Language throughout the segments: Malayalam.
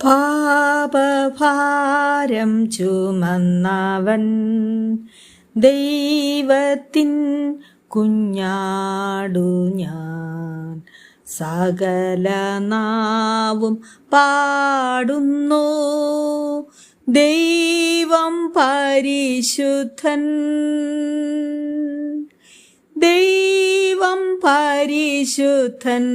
പാപഭാരം ചുമന്നവൻ ദൈവത്തിൻ കുഞ്ഞാടു ഞാൻ. സകല നാവും പാടുന്നു ദൈവം പരിശുദ്ധൻ, ദൈവം പരിശുദ്ധൻ,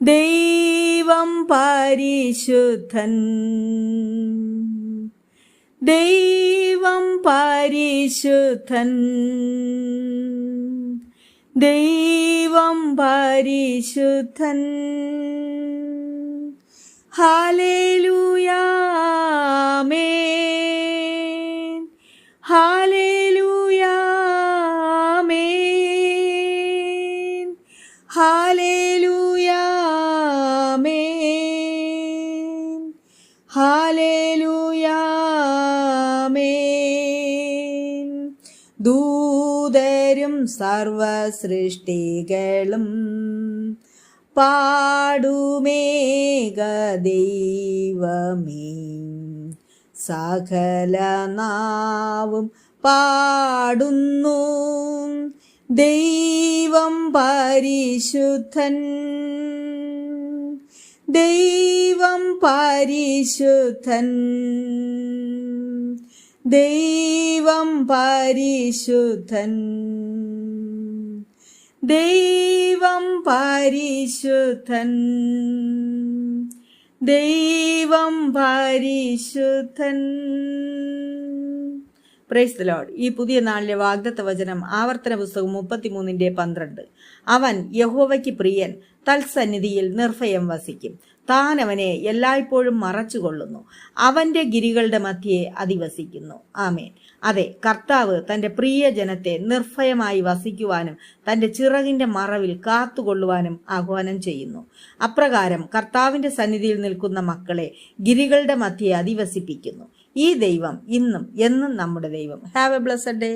ദൈവം പരിശുദ്ധൻ, ദൈവം പരിശുദ്ധൻ, ദൈവം പരിശുദ്ധൻ. ഹല്ലേലൂയ ആമേൻ, ഹല്ലേലൂയ ആമേൻ, ഹല്ലേലൂയ ആമേൻ, ഹല്ലേലൂയ ആമേൻ. ദൂതരും സർവസൃഷ്ടികളും പാടുമേക ദൈവമേ, സകല നാവും പാടുന്നു ദൈവം പരിശുദ്ധൻ, ദൈവം പരിശുദ്ധൻ, ദൈവം പരിശുദ്ധൻ, ദൈവം പരിശുദ്ധൻ, ദൈവം പരിശുദ്ധൻ. Praise the Lord. ഈ പുതിയ നാളിലെ വാഗ്ദത്ത വചനം ആവർത്തന പുസ്തകം 33:12. അവൻ യഹോവയ്ക്ക് പ്രിയൻ, തൽസന്നിധിയിൽ നിർഭയം വസിക്കും. താൻ അവനെ എല്ലായ്പ്പോഴും മറച്ചുകൊള്ളുന്നു, അവന്റെ ഗിരികളുടെ മധ്യേ അധിവസിക്കുന്നു. ആമേൻ. അതെ, കർത്താവ് തന്റെ പ്രിയ ജനത്തെ നിർഭയമായി വസിക്കുവാനും തന്റെ ചിറകിന്റെ മറവിൽ കാത്തുകൊള്ളുവാനും ആഹ്വാനം ചെയ്യുന്നു. അപ്രകാരം കർത്താവിന്റെ സന്നിധിയിൽ നിൽക്കുന്ന മക്കളെ ഗിരികളുടെ മധ്യേ അധിവസിപ്പിക്കുന്നു. ഈ ദൈവം ഇന്നും എന്നും നമ്മുടെ ദൈവം. Have A blessed day.